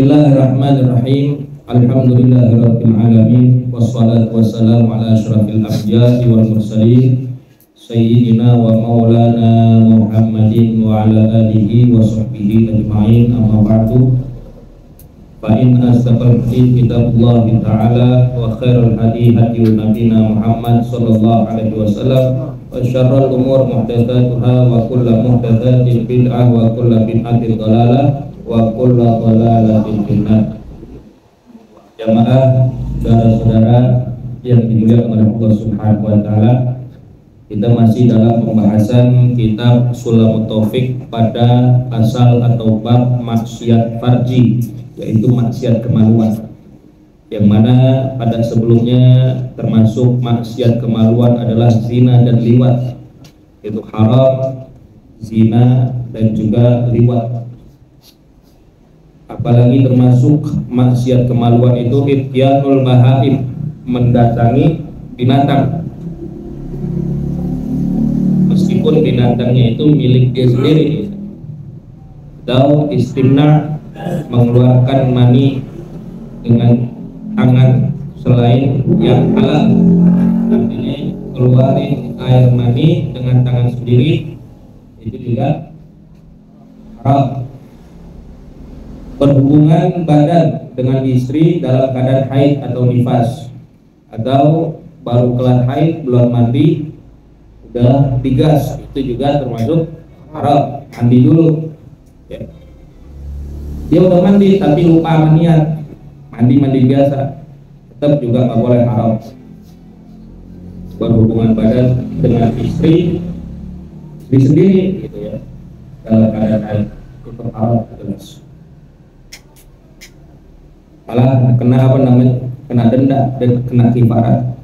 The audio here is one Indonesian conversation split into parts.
Bismillahirrahmanirrahim. Alhamdulillahirabbil alamin wassalatu wassalamu ala asyrafil anbiya'i wal mursalin sayyidina wa maulana Muhammadin wa ala alihi wa sahbihi ajma'in, amma ba'du. Fa in asdaqal hadits kitabullah ta'ala wa khairal hadi hadi nabiyina Muhammad sallallahu alaihi wasallam wa syarrul umur muhdatsatuha wa kullu muhdatsatin bid'ah wa kullu bid'atin dhalalah wa kullu dhalalatin finnar. Jamaah, saudara-saudara yang dimuliakan oleh Allah Subhanahu wa taala, kita masih dalam pembahasan kitab Sulamut Taufik pada pasal atau bab maksiat farji, yaitu maksiat kemaluan, yang mana pada sebelumnya termasuk maksiat kemaluan adalah zina dan liwat, yaitu haram, zina dan juga liwat. Apalagi termasuk maksiat kemaluan itu ityanul bahaim, mendatangi binatang, meskipun binatangnya itu milik dia sendiri, atau istimna, mengeluarkan mani dengan tangan selain yang halal, artinya keluarin air mani dengan tangan sendiri, itu juga haram. Berhubungan badan dengan istri dalam keadaan haid atau nifas, atau baru kelar haid belum mandi udah digas, itu juga termasuk haram. Mandi dulu ya. Dia udah mandi tapi lupa niat, mandi biasa, tetap juga nggak boleh, haram. Berhubungan badan dengan istri sendiri gitu ya, dalam keadaan haid, itu haram jelas. Malah kena kena denda dan kena kifarat.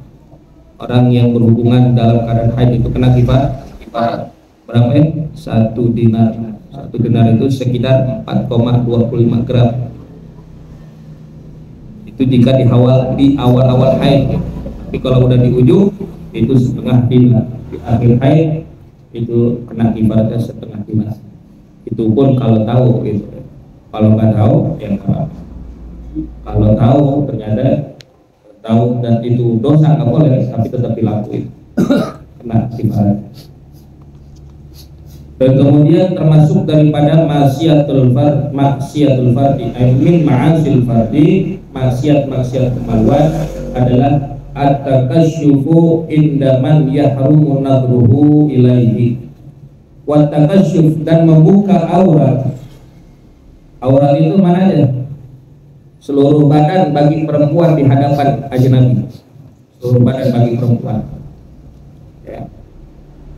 Orang yang berhubungan dalam keadaan haid itu kena kifarat. Berapa ya? 1 dinar. 1 dinar itu sekitar 4,25 gram. Itu jika di awal haid. Tapi kalau udah di ujung itu setengah dinar. Di akhir haid itu kena kifaratnya setengah dinar. Itu pun kalau tahu gitu. Kalau nggak tahu ya nggak apa. Kalau tahu, ternyata tahu dan itu dosa, nggak boleh, tapi tetap dilakuin, kena kifarat. Dan kemudian termasuk daripada maksiatul fardi, min ma'asil fardi, maksiat kemaluan adalah at-takasyufu indaman yahrumu nadruhu ilaihi, wa takasyuf, dan membuka aurat. Aurat itu mana aja? Seluruh badan bagi perempuan di hadapan ajnabi, seluruh badan bagi perempuan ya.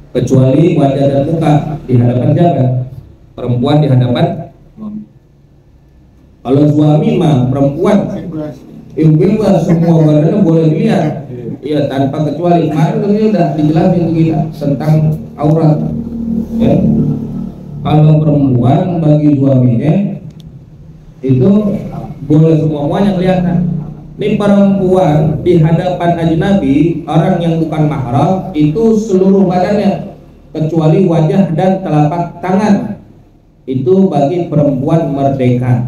Kecuali wajah dan muka di hadapan siapa? Perempuan di hadapan. Kalau suami mah perempuan bebas, semua badannya boleh dilihat ya, tanpa kecuali. Kemarin ini udah dijelasin kita tentang aurat ya. Kalau perempuan bagi suaminya itu boleh semuanya kelihatan. Ini perempuan di hadapan ajnabi, orang yang bukan mahram, itu seluruh badannya kecuali wajah dan telapak tangan. Itu bagi perempuan merdeka.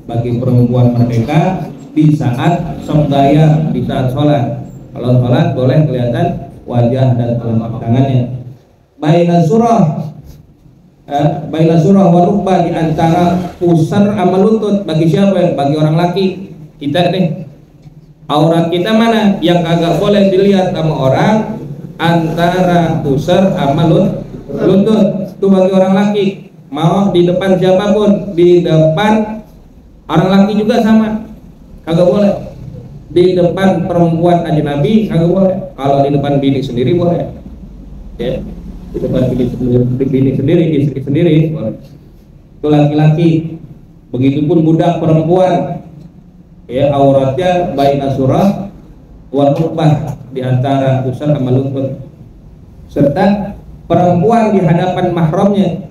Bagi perempuan merdeka di saat sembahyang, di saat sholat. Kalau sholat boleh kelihatan wajah dan telapak tangannya. Baina surah wa rukbah, di antara pusar sama lutut. Bagi siapa? Bagi orang laki. Kita nih, aurat kita mana yang kagak boleh dilihat sama orang? Antara pusar sama lutut. Itu bagi orang laki. Mau di depan siapapun, di depan orang laki juga sama, kagak boleh. Di depan perempuan ajnabi kagak boleh. Kalau di depan bini sendiri boleh ya. Di depan bini sendiri, istri sendiri, itu laki-laki. Begitupun budak perempuan ya, auratnya baina surah wa rukbah, di antara pusar sama lutut. Serta perempuan di hadapan mahramnya,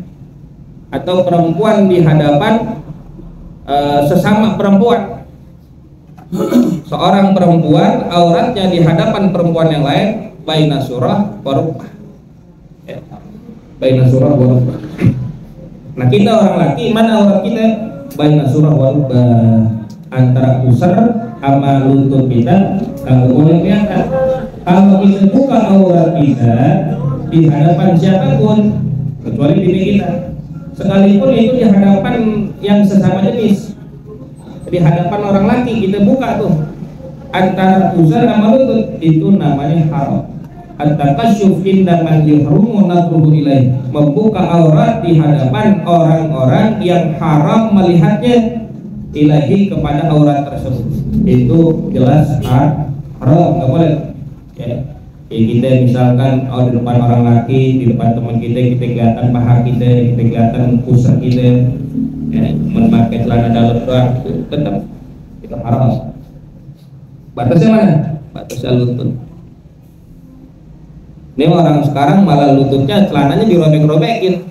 atau perempuan di hadapan sesama perempuan. Seorang perempuan auratnya di hadapan perempuan yang lain baina surah wa rukbah ya. Baina surah wa rukbah. Nah, kita orang laki, mana aurat kita? baina surah wa antara pusar sama lutut kita kalau boleh kelihatan. Kalau kita buka aurat kita di hadapan siapapun kecuali diri kita, sekalipun itu di hadapan yang sesama jenis, di hadapan orang laki kita buka tuh antara pusar sama lutut, itu namanya haram. At-takasyuf inda man yuhrumu nadruhu ilaih, membuka aurat di hadapan orang-orang yang haram melihatnya ilahi kepada aurat tersebut, itu jelas haram, nggak boleh ya. Kita misalkan di depan orang laki, di depan teman kita kelihatan paha kita kelihatan pusar kita ya, memakai celana dalam doang, tetap itu haram. Batasnya mana? Batasnya lutut. Ini orang sekarang malah lututnya celananya dirobek-robekin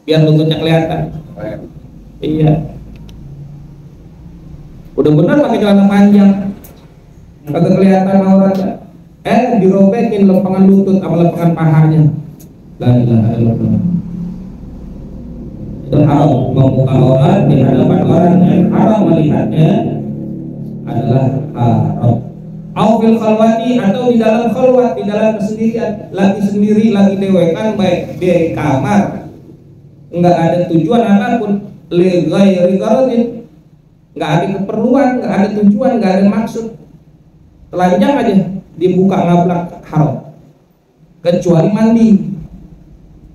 biar lututnya kelihatan. Iya. Udah benar pakai celana panjang, kagak kelihatan auratnya. Dirobekin lepangan lutut sama lepangan pahanya. La ilaha illallah. Itu haram, membuka aurat di hadapan orang yang haram melihatnya adalah haram. Au fil khalwati, atau di dalam khalwat, di dalam kesendirian, lagi sendiri, lagi dewekan, baik di kamar, enggak ada tujuan apapun, li ghairi gharadin, enggak ada keperluan, enggak ada tujuan, enggak ada maksud, telanjang aja dibuka ngablak, haram, kecuali mandi.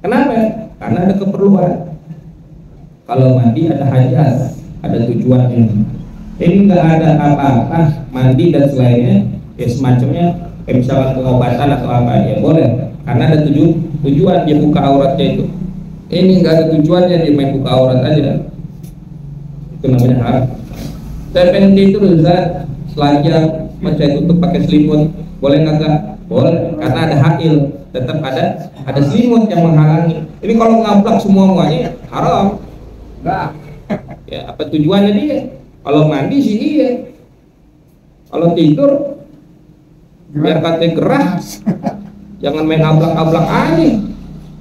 Kenapa? Karena ada keperluan. Kalau mandi ada hajat, ada tujuannya. Ini nggak ada apa-apa, mandi dan selainnya ya semacamnya kayak misalnya pengobatan atau apa ya boleh, karena ada tujuan dia buka auratnya itu. Ini nggak ada tujuannya, dia main buka aurat aja, itu namanya haram. Saya pengen itu Zat telanjang, saya tutup pakai selimut, boleh nggak? Boleh, karena ada hail, tetap ada selimut yang menghalangi. Ini kalau ngablak semuanya haram. Enggak. Ya apa tujuannya dia? Kalau mandi sih iya, kalau tidur biar katanya gerah, jangan main ablak-ablak aja,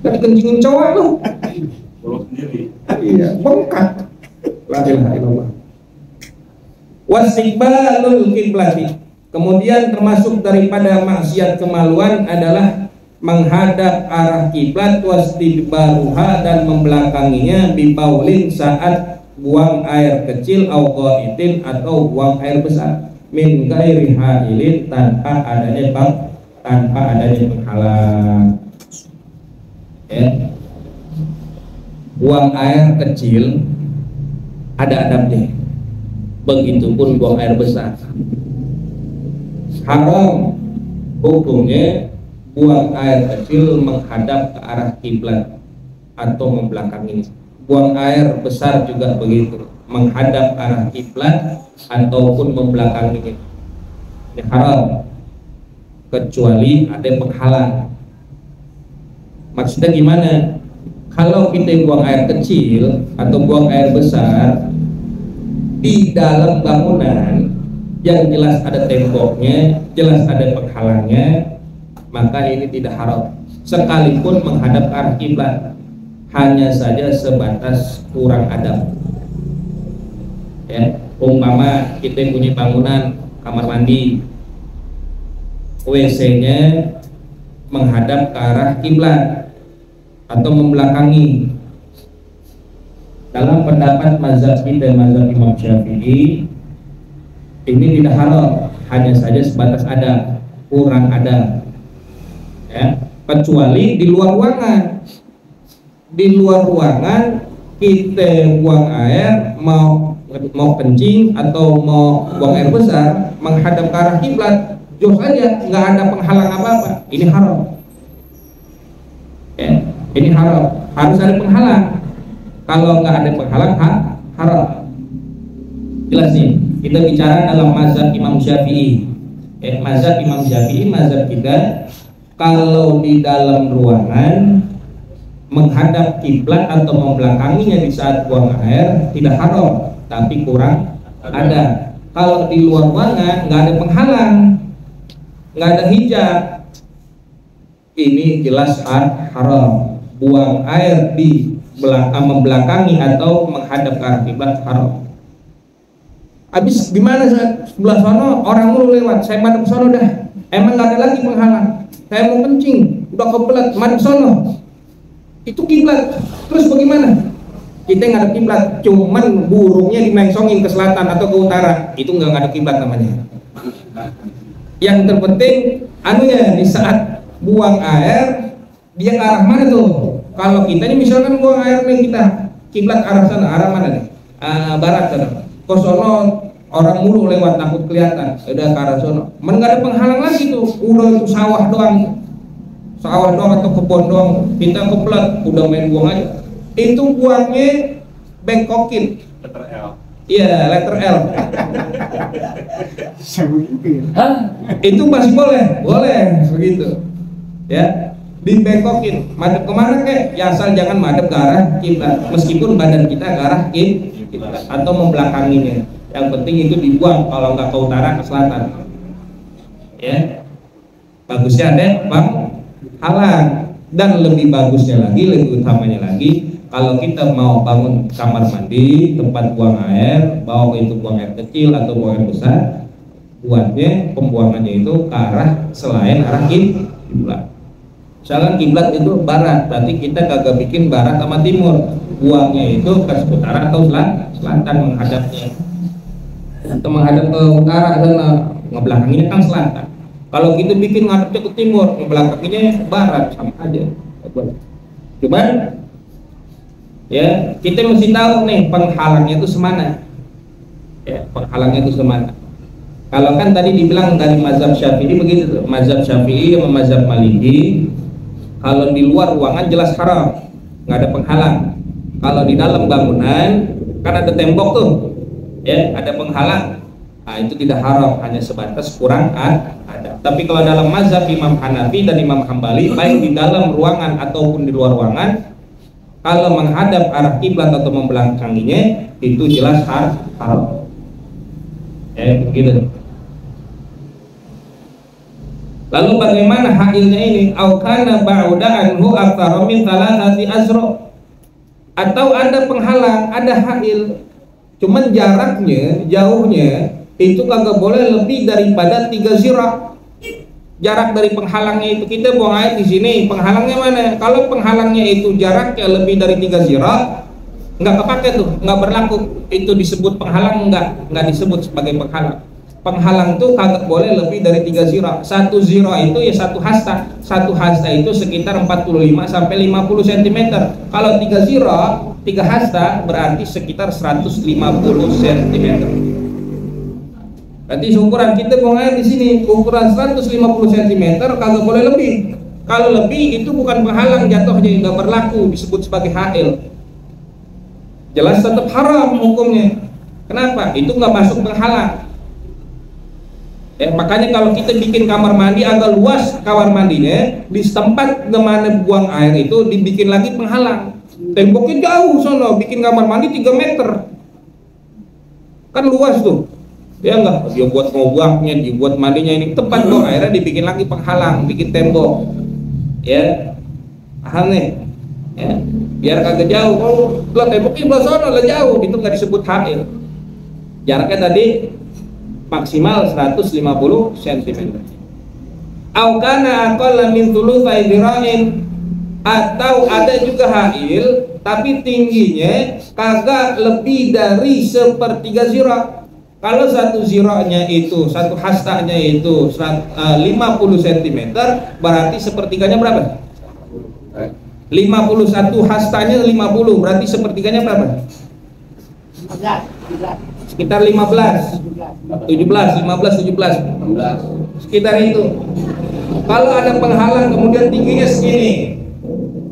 kan dikencingin cowok lu. Kalau sendiri, iya, bengkak. La ilaha illallah. Wasiqbalul qiblati, kemudian termasuk daripada maksiat kemaluan adalah menghadap arah kiblat, wastidbaruha, dan membelakanginya, bibaulin, saat buang air kecil, au qaitin, atau buang air besar, min ghairi hailin, tanpa adanya penghalang ya. Buang air kecil ada adabnya, begitupun buang air besar haram hukumnya. Buang air kecil menghadap ke arah kiblat atau membelakangi. Buang air besar juga begitu, menghadap arah kiblat ataupun membelakangi. Ini haram kecuali ada penghalang. Maksudnya gimana? Kalau kita buang air kecil atau buang air besar di dalam bangunan yang jelas ada temboknya, jelas ada penghalangnya, maka ini tidak haram, sekalipun menghadap arah kiblat, hanya saja sebatas kurang adab ya. Umpama kita punya bangunan kamar mandi, WC-nya menghadap ke arah kiblat atau membelakangi. Dalam pendapat mazhab kita, mazhab Imam Syafi'i, ini tidak haram, hanya saja sebatas adab, kurang adab ya. Kecuali di luar ruangan. Di luar ruangan kita buang air, mau kencing atau mau buang air besar menghadap ke arah kiblat, jos aja, nggak ada penghalang apa-apa, ini haram ya. Ini haram, harus ada penghalang. Kalau nggak ada penghalang haram. Jelas nih, kita bicara dalam mazhab Imam Syafi'i mazhab Imam Syafi'i, mazhab kita, kalau di dalam ruangan menghadap kiblat atau membelakanginya di saat buang air tidak haram, tapi kurang ada. Kalau di luar ruangan nggak ada penghalang, nggak ada hijab, ini jelas haram. Buang air di membelakangi atau menghadap ke arah kiblat haram. Habis gimana sebelah sono orang mulu lewat, saya madep sono dah. Emang nggak ada lagi penghalang. Saya mau kencing, udah kebelet, madep sono. Itu kiblat. Terus bagaimana? Kita ngadep kiblat, cuman burungnya dimengsongin ke selatan atau ke utara. Itu nggak ngadep kiblat namanya. Yang terpenting anunya di saat buang air dia ke arah mana tuh? Kalau kita ini misalkan buang air nih, kita kiblat arah sana, arah mana nih? Barat sana. Kosono orang mulu lewat takut kelihatan, udah ke arah sono. Nggak ada penghalang lagi tuh, udah itu sawah doang atau kebun doang. Kita keblat, udah main buang aja. Itu buangnya bengkokin. Letter L. Iya, letter L. Itu masih boleh begitu. Ya, dibengkokin. Madep kemana kek? Ya asal jangan madep ke arah kiblat. Meskipun badan kita ke arah kiblat atau membelakanginya. Yang penting itu dibuang, kalau nggak ke utara ke selatan. Ya, bagusnya ada penghalang. Dan lebih bagusnya lagi, lebih utamanya lagi, kalau kita mau bangun kamar mandi, tempat buang air, bawa itu buang air kecil atau buang air besar, buatnya pembuangannya itu ke arah selain arah kiblat. Misalkan kiblat itu barat, berarti kita kagak bikin barat sama timur, buangnya itu ke utara atau selatan menghadapnya. Atau menghadap ke utara sana, ngebelakanginya kan selatan. Kalau kita bikin ngadepnya ke timur, ngebelakanginya barat, sama aja. Cuman ya kita mesti tahu nih penghalangnya itu semana. Ya, penghalangnya itu semana. Kalau kan tadi dibilang dari mazhab Syafi'i begitu tuh, mazhab Syafi'i sama mazhab Maliki, kalau di luar ruangan jelas haram, nggak ada penghalang. Kalau di dalam bangunan kan ada tembok tuh, ya ada penghalang. Nah itu tidak haram, hanya sebatas kurang ada. Tapi kalau dalam mazhab Imam Hanafi dan Imam Hambali, baik di dalam ruangan ataupun di luar ruangan, kalau menghadap arah kiblat atau membelakanginya itu jelas haram. Begitu. Lalu bagaimana hailnya ini? Au kana ba'da anhu aktsara min thalathati azra. Atau ada penghalang, ada hail, cuman jaraknya, jauhnya itu kagak boleh lebih daripada 3 zira. Jarak dari penghalangnya itu, kita buang air di sini, penghalangnya mana? Kalau penghalangnya itu jaraknya lebih dari 3 zira, nggak kepake tuh, nggak berlaku. Itu disebut penghalang, nggak disebut sebagai penghalang. Penghalang tuh kagak boleh lebih dari 3 zira. 1 zira itu ya 1 hasta. 1 hasta itu sekitar 45 sampai 50 cm. Kalau 3 zira, 3 hasta berarti sekitar 150 cm. Berarti ukuran kita buang air di sini ukuran 150 cm, kagak boleh lebih. Kalau lebih itu bukan penghalang, jatuhnya nggak berlaku, disebut sebagai hail. Jelas tetap haram hukumnya. Kenapa? Itu nggak masuk penghalang. Makanya kalau kita bikin kamar mandi agak luas kamar mandinya, di tempat dimana buang air itu dibikin lagi penghalang. Temboknya jauh sono, bikin kamar mandi 3 meter, kan luas tuh. Ya enggak, dia buat ngobuaknya, dibuat mandinya, ini tempat buang airnya dibikin lagi penghalang, bikin tembok. Ya, paham nih? Ya, biar kagak jauh. Oh, lah temboknya belah sono lah jauh, itu nggak disebut hail. Jaraknya tadi maksimal 150 cm. Au kana aqalla min thulutsai dzira'in, atau ada juga hail tapi tingginya kagak lebih dari 1/3 zira. Kalau 1 zira'nya itu, 1 hastanya itu 50 cm, berarti sepertiganya berapa? 51 hastanya 50, berarti sepertiganya berapa? Sekitar 15, 17, sekitar itu. Kalau ada penghalang kemudian tingginya segini,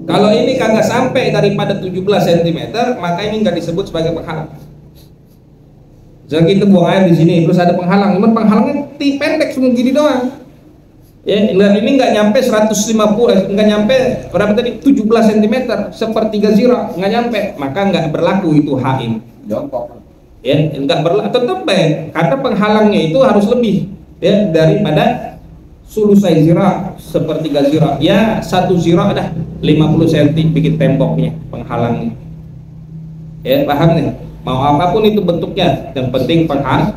kalau ini kagak sampai daripada 17 cm, maka ini nggak disebut sebagai penghalang. Jadi kita buang air di sini, terus ada penghalang, cuman penghalangnya pendek cuma gini doang. Ya, dan ini nggak nyampe 150, nggak nyampe berapa tadi? 17 cm, 1/3 zira, nggak nyampe, maka nggak berlaku itu hail. Jongkok. Ya, nggak berlaku, tetap karena penghalangnya itu harus lebih ya daripada sulusai zira, sepertiga zira, ya 1 zira dah, 50 cm bikin temboknya, penghalangnya. Ya, paham nih? Mau apapun itu bentuknya, yang penting penghalang.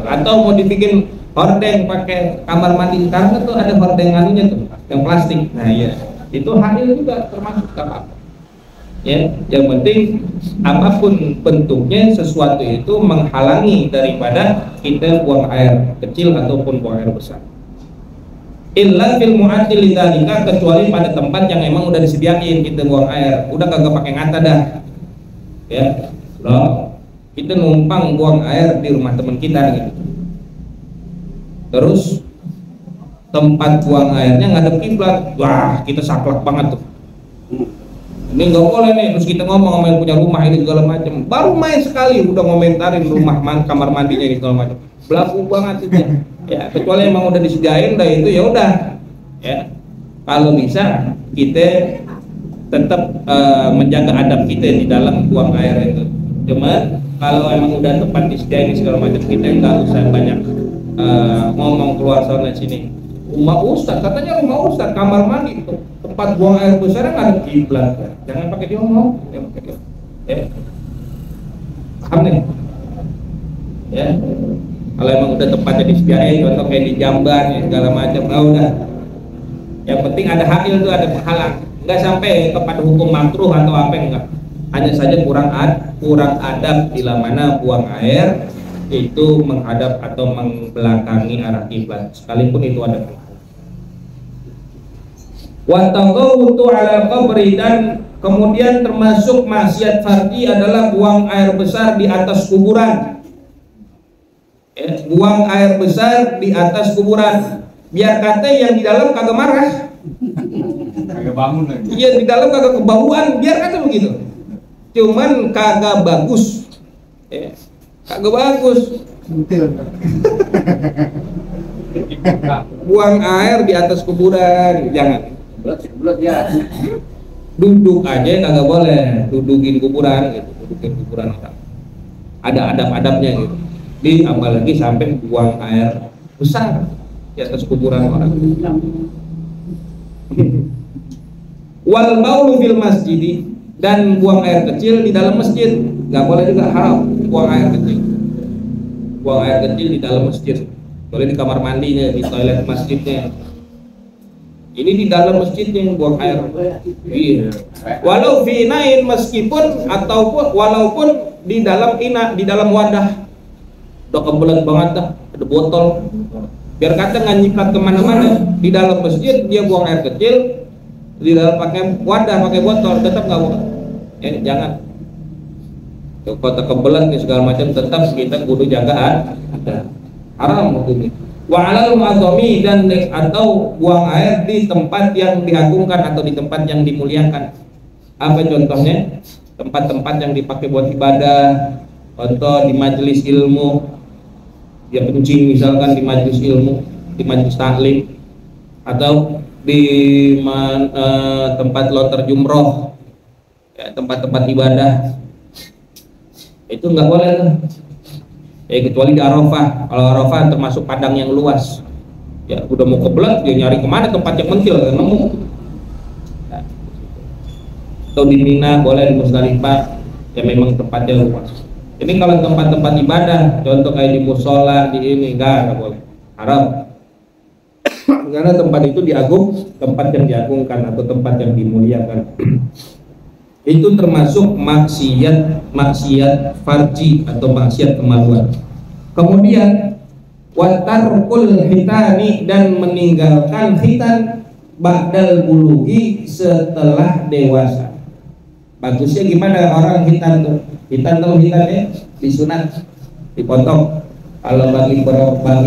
Atau mau dibikin hordeng pakai kamar mandi, sekarang tuh ada hordeng anunya tuh, yang plastik. Nah ya, itu halil juga termasuk apa? Ya, yang penting apapun bentuknya, sesuatu itu menghalangi daripada kita buang air kecil ataupun buang air besar. Illa fil mu'addil lidzalika, kecuali pada tempat yang emang udah disediain kita buang air, udah kagak pakai ngata dah. Ya, loh, kita numpang buang air di rumah teman kita gitu. Terus tempat buang airnya ngadep kiblat, wah kita saklek banget tuh. Ini nggak boleh nih, terus kita ngomong yang punya rumah ini segala macam. Baru main sekali udah ngomentarin rumah kamar mandinya ini segala macam. Belagu banget itu. Ya, kecuali emang udah disediain dah itu ya udah. Ya. Kalau bisa kita tetap menjaga adab kita di dalam buang air itu. Cuman kalau emang udah tempat disediain segala macam, kita nggak usah banyak ngomong keluar sana sini. Rumah ustad, katanya rumah ustad kamar mandi itu tempat buang air besar nggak ada kiblat, jangan pakai diomong, jangan pakai diomong. Ya, paham nih? Ya, kalau emang udah tempatnya disediain, contoh kayak di Jamban ya, segala macam, nah udah. Yang penting ada halil tuh, ada penghalang, nggak sampai kepada hukum makruh atau apa, enggak. Hanya saja kurang adab bila mana buang air itu menghadap atau membelakangi arah kiblat, sekalipun itu ada penghalang. Wa taqawutu ala qabri, dan kemudian termasuk maksiat fardi adalah buang air besar di atas kuburan. Ya, buang air besar di atas kuburan. Biar kata yang di dalam kagak marah. Kagak bangun lagi. Iya, di dalam kagak kebauan, biar kata begitu. Cuman kagak bagus. Ya, kagak bagus. Buang air di atas kuburan, jangan. Bulat ya. Duduk aja kagak boleh, dudukin kuburan gitu, dudukin kuburan orang. Ada adab-adabnya gitu. Apalagi sampai buang air besar di atas kuburan orang. Wal baulu fil masjid, dan buang air kecil di dalam masjid, nggak boleh juga, haram buang air kecil. Buang air kecil di dalam masjid, boleh di kamar mandinya, di toilet masjidnya. Ini di dalam masjidnya yang buang air. Iya. Walau fi inain, meskipun ataupun walaupun di dalam ina, di dalam wadah. Udah kebelet banget dah, ada botol. Biar kata nggak nyikat kemana-mana. Di dalam masjid dia buang air kecil, di dalam pakai wadah, pakai botol, tetap nggak boleh. Ya, jangan. Kalau kebelet nih segala macam, tetap kita kudu jaga ada. Haram hukumnya. Wa 'alal mu'azzami, dan atau buang air di tempat yang diagungkan atau di tempat yang dimuliakan. Apa contohnya? Tempat-tempat yang dipakai buat ibadah, contoh di majelis ilmu, dia kencing misalkan di majelis ilmu, di majelis taklim, atau di tempat lontar jumroh, ya, tempat-tempat ibadah, itu nggak boleh tuh. Ya, kecuali di Arafah. Kalau Arafah termasuk padang yang luas, ya udah mau kebelet dia nyari kemana tempat yang mentil, nggak nemu. Nah, atau di Mina boleh, di Musdalifah, ya memang tempatnya luas. Ini kalau tempat-tempat ibadah, contoh kayak di musola, di ini nggak boleh, haram. Karena tempat itu tempat yang diagungkan atau tempat yang dimuliakan. Itu termasuk maksiat farji atau maksiat kemaluan. Kemudian watarkul hitani, dan meninggalkan hitan ba'dal bulugi, setelah dewasa. Bagusnya gimana orang hitan tuh? Hitan tuh hitannya disunat, dipotong. Kalau bagi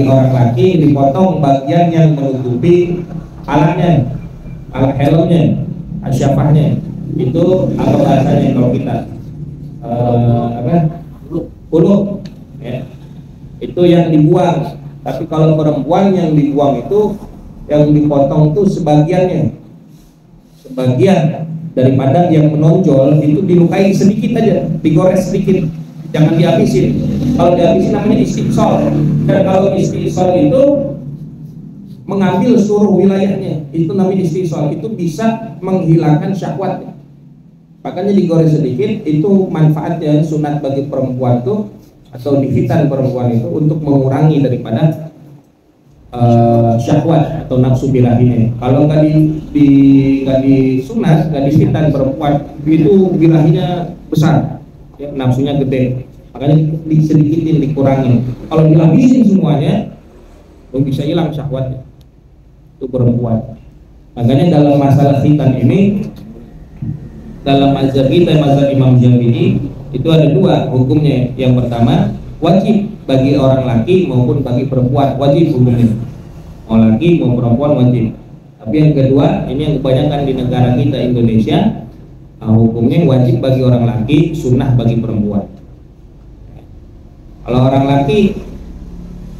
orang laki dipotong bagian yang menutupi palanya, alat helmnya, asyafahnya. Itu apa bahasanya kalau kita puluh ya, itu yang dibuang. Tapi kalau perempuan yang dibuang itu, yang dipotong itu sebagian daripada yang menonjol itu dilukai sedikit aja, digores sedikit, jangan dihabisin. Kalau dihabisin namanya istisol. Dan kalau istisol itu mengambil seluruh wilayahnya, itu namanya istisol. Itu bisa menghilangkan syahwatnya. Makanya digoreng sedikit, itu manfaatnya sunat bagi perempuan itu atau di khitan perempuan itu untuk mengurangi daripada syahwat atau nafsu birahinya. Kalau nggak di sunat, nggak di khitan perempuan itu birahinya besar, ya, nafsunya gede. Makanya disedikitin, dikurangin. Kalau dihabisin semuanya, bisa hilang syahwatnya. Itu perempuan. Makanya dalam masalah khitan ini, dalam mazhab kita, mazhab Imam Syafi'i, itu ada dua hukumnya. Yang pertama, wajib bagi orang laki maupun bagi perempuan, wajib hukumnya. Mau laki mau perempuan wajib. Tapi yang kedua, ini yang kebanyakan di negara kita Indonesia, hukumnya wajib bagi orang laki, sunnah bagi perempuan. Kalau orang laki,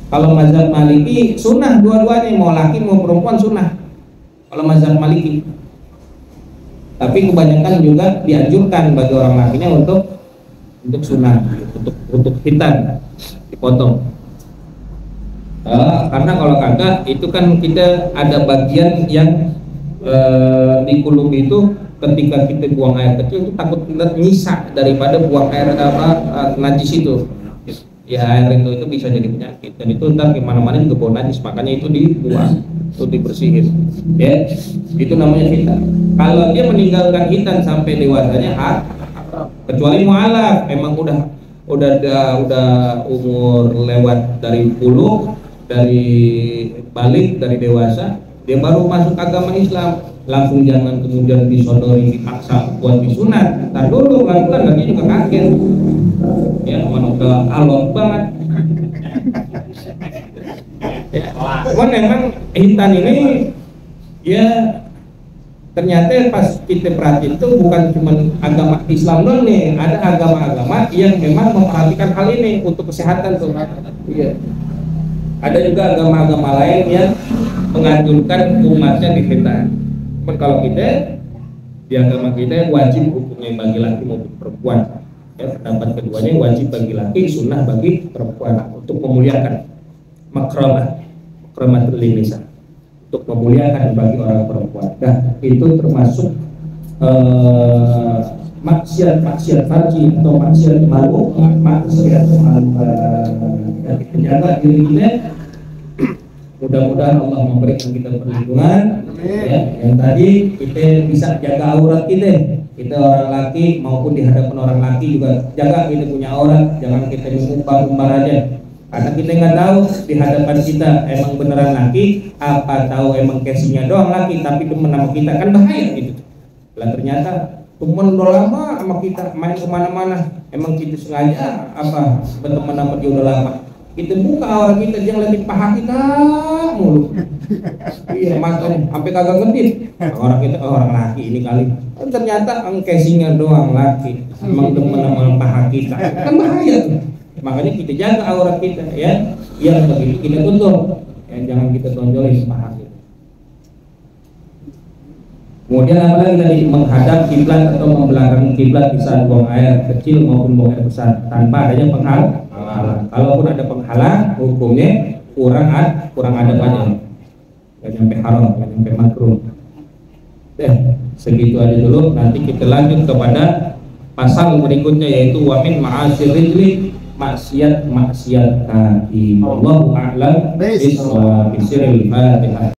kalau mazhab Maliki sunnah dua-duanya, mau laki mau perempuan sunnah. Kalau mazhab Maliki. Tapi kebanyakan juga dianjurkan bagi orang lakinya untuk sunnah, untuk khitan, dipotong. Karena kalau kagak itu kan kita ada bagian yang di kulum itu ketika kita buang air kecil itu takut nyisa daripada buang air najis itu. Ya air itu bisa jadi penyakit dan itu ntar kemana-mana juga bau najis, makanya itu dibuang, itu dibersihin. Ya, itu namanya khitan. Kalau dia meninggalkan khitan sampai dewasanya kecuali mu'alaf, emang udah umur lewat dari 10, dari balik, dari dewasa, dia baru masuk agama Islam, langsung jangan kemudian disodori, dipaksa buat disunat. Ntar dulu pelan-pelan nanti juga kaget. Ya, mana udah alot banget. Ya, cuman memang khitan ini ya ternyata pas kita perhatiin itu bukan cuma agama Islam doang nih, ada agama-agama yang memang memperhatikan hal ini untuk kesehatan tuh. Iya. Ada juga agama-agama lain yang menganjurkan umatnya di khitan. Cuman kalau kita di agama kita wajib hukumnya bagi laki maupun perempuan. Ya, pendapat keduanya wajib bagi laki, sunnah bagi perempuan untuk memuliakan makramatul nisa, untuk memuliakan bagi orang perempuan. Nah, itu termasuk maksiat farji atau maksiat malu, menjaga diri kita. Mudah-mudahan Allah memberikan kita perlindungan. Ya, yang tadi kita bisa jaga aurat kita orang laki maupun di hadapan orang laki juga jaga kita punya aurat, jangan kita umbar-umbar aja. Karena kita nggak tahu di hadapan kita emang beneran laki, apa tahu emang casingnya doang laki tapi demen sama kita, kan bahaya gitu. Lah ternyata temen udah lama sama kita, main kemana-mana, emang kita sengaja apa berteman sama dia udah lama. Kita buka aurat kita, dia ngeliatin paha kita mulu. Iya, matanya sampai kagak ngedip. Orang kita orang laki ini kali. Ternyata casingnya doang laki, emang demen sama paha kita, kan bahaya tuh. Makanya kita jaga aurat kita, ya. Yang begitu kita tutup, ya, jangan kita tonjolin paha kita. Kemudian apalagi tadi menghadap kiblat atau membelakangi kiblat di saat buang air kecil maupun buang air besar tanpa adanya penghalang. Kalaupun ada penghalang, hukumnya kurang adab aja. Nggak nyampe haram, nggak nyampe makruh. Segitu aja dulu. Nanti kita lanjut kepada pasal berikutnya yaitu wamin ma'asir rijli, maksiat kaki. Wallahu a'lam bishawab. Bismillahirrahmanirrahim.